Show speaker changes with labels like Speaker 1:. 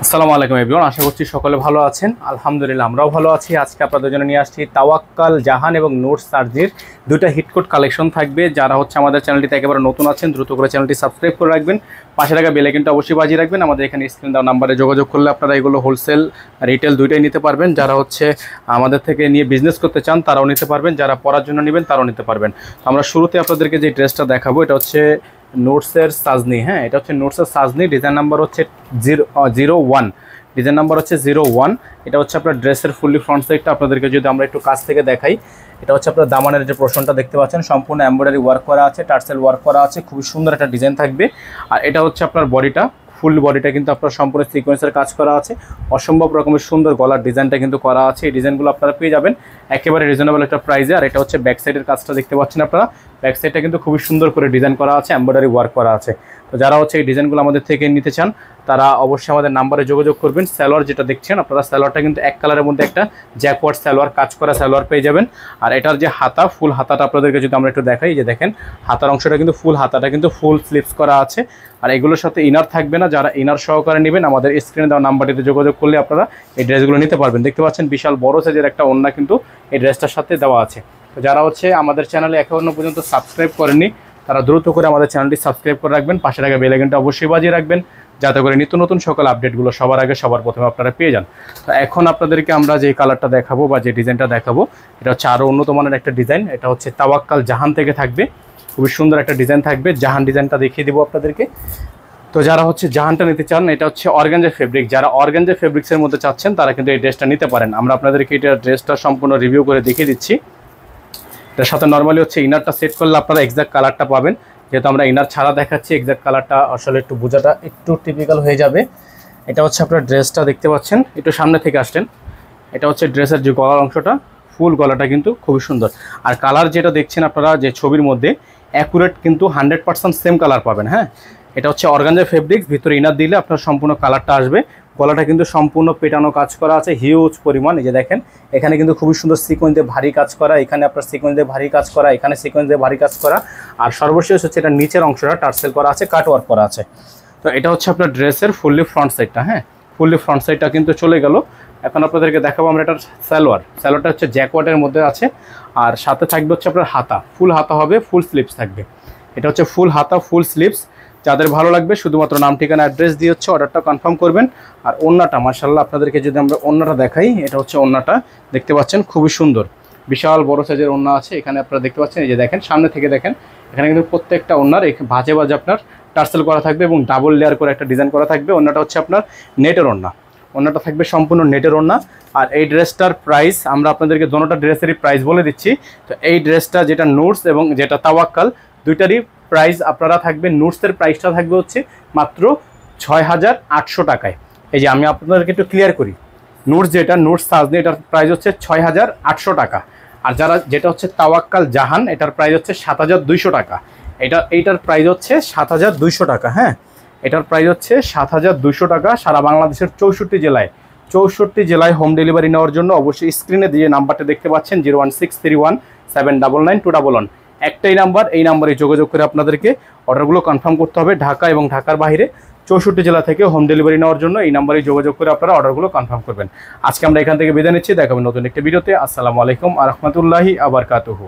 Speaker 1: আসসালামু আলাইকুম এভরিওয়ান, আশা করছি সকলে ভালো আছেন। আলহামদুলিল্লাহ আমরাও ভালো আছি। আজকে আপনাদের জন্য নিয়ে আসছি তাওয়াক্কাল জাহান এবং নূর সার্জির দুইটা হিটকোট কালেকশন থাকবে। যারা আমাদের চ্যানেলটিতে একেবারে নতুন আছেন দ্রুত করে চ্যানেলটি সাবস্ক্রাইব করে রাখবেন, পাশে থাকা বেল আইকনটা অবশ্যই বাজিয়ে রাখবেন। আমাদের এখানে স্ক্রিন দেওয়া নাম্বারে যোগাযোগ করলে আপনারা এগুলো হোলসেল রিটেল দুইটাই নিতে পারবেন। যারা আমাদের থেকে নিয়ে বিজনেস করতে চান তারাও নিতে পারবেন, যারা পড়ার জন্য নেবেন তারাও নিতে পারবেন। তো আমরা শুরুতে আপনাদেরকে যে ড্রেসটা দেখাবো এটা হচ্ছে নোটসের সাজনি। হ্যাঁ, এটা হচ্ছে নোটসের সাজনি, ডিজাইন নাম্বার হচ্ছে 01, ডিজাইন নাম্বার হচ্ছে 01। এটা হচ্ছে আপনার ড্রেসের ফুললি ফ্রন্ট সাইডটা আপনাদেরকে যদি আমরা একটু কাছ থেকে দেখাই, এটা হচ্ছে আপনার দামানের যে পোরশনটা দেখতে পাচ্ছেন সম্পূর্ণ এমব্রয়ডারি ওয়ার্ক করা আছে, টার্সেল ওয়ার্ক করা আছে, খুবই সুন্দর একটা ডিজাইন থাকবে। আর এটা হচ্ছে আপনার বডিটা, ফুল বডিটা কিন্তু আপনার সম্পূর্ণ সিকোয়েন্সের কাজ করা আছে, অসম্ভব রকমের সুন্দর গলার ডিজাইনটা কিন্তু করা আছে। এই ডিজাইনগুলো আপনারা পেয়ে যাবেন একেবারে রিজনেবল একটা প্রাইসে। আর এটা হচ্ছে ব্যাক সাইডের কাজটা দেখতে পাচ্ছেন আপনারা, ব্যাক সাইডটা কিন্তু খুবই সুন্দর করে ডিজাইন করা আছে, এমব্রয়ডারি ওয়ার্ক করা আছে। তো যারা এই ডিজাইনগুলো আমাদের থেকে নিতে চান তারা অবশ্যই আমাদের নাম্বারে যোগাযোগ করবেন। সালোয়ার যেটা দেখছেন আপনারা, সালোয়ারটা কিন্তু এক কালারের মধ্যে একটা জ্যাকওয়ার্ড সালোয়ার, কাজ করা সালোয়ার পেয়ে যাবেন। আর এটার যে হাতা, ফুল হাতাটা আপনাদেরকে যদি আমরা একটু দেখাই, যে দেখেন হাতার অংশটা কিন্তু ফুল, হাতাটা কিন্তু ফুল স্লিপস করা আছে। আর এগুলোর সাথে ইনার থাকবে না, যারা ইনার সহকারে নেবেন আমাদের স্ক্রিনে দেওয়া নাম্বারটিতে যোগাযোগ করলে আপনারা এই ড্রেসগুলো নিতে পারবেন। দেখতে পাচ্ছেন বিশাল বড় সাইজের একটা ওড়না কিন্তু এই ড্রেসটার সাথে দেওয়া আছে। তো যারা আমাদের চ্যানেলে এখনো পর্যন্ত সাবস্ক্রাইব করেননি তারা দ্রুত করে আমাদের চ্যানেলটি সাবস্ক্রাইব করে রাখবেন, পাশে থাকা বেল আইকনটা অবশ্যই বাজিয়ে রাখবেন, যাতে করে নিত্য নতুন সকল আপডেটগুলো সবার আগে সবার প্রথমে আপনারা পেয়ে যান। তো এখন আপনাদেরকে আমরা যে কালারটা দেখাবো বা যে ডিজাইনটা দেখাবো এটা হচ্ছে আরও উন্নত মানের একটা ডিজাইন। এটা হচ্ছে তাওয়াক্কাল জাহান থেকে থাকবে, খুবই সুন্দর একটা ডিজাইন থাকবে। জাহান ডিজাইনটা দেখিয়ে দেবো আপনাদেরকে। তো যারা জাহানটা নিতে চান, এটা হচ্ছে অর্গানজা ফেব্রিক, যারা অর্গানজা ফেব্রিক্সের মধ্যে চাচ্ছেন তারা কিন্তু এই ড্রেসটা নিতে পারেন। আমরা আপনাদেরকে এটা ড্রেসটা সম্পূর্ণ রিভিউ করে দেখিয়ে দিচ্ছি। এটার সাথে নর্মালি ইনারটা সেট করলে আপনারা এক্সাক্ট কালারটা পাবেন। যেহেতু আমরা ইনার ছাড়া দেখাচ্ছি, এক্সাক্ট কালারটা আসলে একটু বোঝাটা একটু টিপিক্যাল হয়ে যাবে। এটা হচ্ছে আপনার ড্রেসটা দেখতে পাচ্ছেন, একটু সামনে থেকে আসলেন। এটা হচ্ছে ড্রেসের যে গলার অংশটা, ফুল গলাটা কিন্তু খুবই সুন্দর। আর কালার যেটা দেখছেন আপনারা যে ছবির মধ্যে অ্যাকুরেট কিন্তু 100% সেম কালার পাবেন। হ্যাঁ, এটা হচ্ছে অর্গানজা ফেব্রিক্স, ভিতরে ইনার দিলে আপনার সম্পূর্ণ কালারটা আসবে। গলাটা কিন্তু সম্পূর্ণ পেটানো কাজ করা আছে, হিউজ পরিমাণ। এই যে দেখেন এখানে কিন্তু খুবই সুন্দর সিকোয়েন্স দিয়ে ভারী কাজ করা, এখানে আপনার সিকোয়েন্স দিয়ে ভারী কাজ করা, এখানে সিকোয়েন্স দিয়ে ভারী কাজ করা। আর সর্বশেষ হচ্ছে এটা নিচের অংশটা টার্সেল করা আছে, কাট ওয়ার্ক করা আছে। তো এটা হচ্ছে আপনার ড্রেসের ফুললি ফ্রন্ট সাইডটা। হ্যাঁ, ফুললি ফ্রন্ট সাইডটা কিন্তু চলে গেল। এখন আপনাদেরকে দেখাবো আমরা এটার সালোয়ারটা হচ্ছে জ্যাকওয়ার্ডের মধ্যে আছে। আর সাথে থাকবে হচ্ছে আপনার হাতা, ফুল হাতা হবে, ফুল স্লিপস থাকবে। এটা হচ্ছে ফুল হাতা, ফুল স্লিপস। যাদের ভালো লাগবে শুধুমাত্র নাম ঠিকানা অ্যাড্রেস দিয়ে অর্ডারটা কনফার্ম করবেন। আর ওড়নাটা মাশাআল্লাহ আপনাদেরকে যদি আমরা ওড়নাটা দেখাই, এটা হচ্ছে ওড়নাটা দেখতে পাচ্ছেন খুবই সুন্দর, বিশাল বড় সাইজের ওড়না আছে। এখানে আপনারা দেখতে পাচ্ছেন, এই যে দেখেন সামনে থেকে দেখেন, এখানে কিন্তু প্রত্যেকটা ওড়নার ভাঁজে ভাঁজে আপনার টার্সেল করা থাকবে এবং ডাবল লেয়ার করে একটা ডিজাইন করা থাকবে। ওড়নাটা হচ্ছে আপনার নেটের ওড়না, ওড়নাটা থাকবে সম্পূর্ণ নেটের ওড়না। আর এই ড্রেসটার প্রাইস আমরা আপনাদেরকে দোনোটা ড্রেসেরই প্রাইস বলে দিচ্ছি। তো এই ড্রেসটা যেটা নুটস এবং যেটা তাওয়াক্কাল, দুইটারই প্রাইস আপনারা থাকবে, নুটসের প্রাইসটা থাকবে হচ্ছে মাত্র 6800 টাকায়। এই যে আমি আপনাদেরকে একটু ক্লিয়ার করি, নুটস যেটা নুটস সাজনি এটার প্রাইস হচ্ছে 6800 টাকা। আর যেটা হচ্ছে তাওয়াক্কাল জাহান এটার প্রাইস হচ্ছে 7200 টাকা। এইটার প্রাইস হচ্ছে 7200 টাকা। হ্যাঁ, এটার প্রাইস হচ্ছে 7200 টাকা। সারা বাংলাদেশের 64 জেলায় হোম ডেলিভারি নেওয়ার জন্য অবশ্যই স্ক্রিনে দিয়ে নাম্বারটা দেখতে পাচ্ছেন 01631792111, একটাই নাম্বার। এই নাম্বারে যোগাযোগ করে আপনাদেরকে অর্ডারগুলো কনফার্ম করতে হবে। ঢাকা এবং ঢাকার বাইরে 64 জেলা থেকে হোম ডেলিভারি নেওয়ার জন্য এই নাম্বারে যোগাযোগ করে আপনারা অর্ডারগুলো কনফার্ম করবেন। আজকে আমরা এখান থেকে বিদায় নিচ্ছি, দেখাবেন নতুন একটা ভিডিওতে। আসসালামু আলাইকুম ওয়া রাহমাতুল্লাহি ওয়া বারাকাতুহু।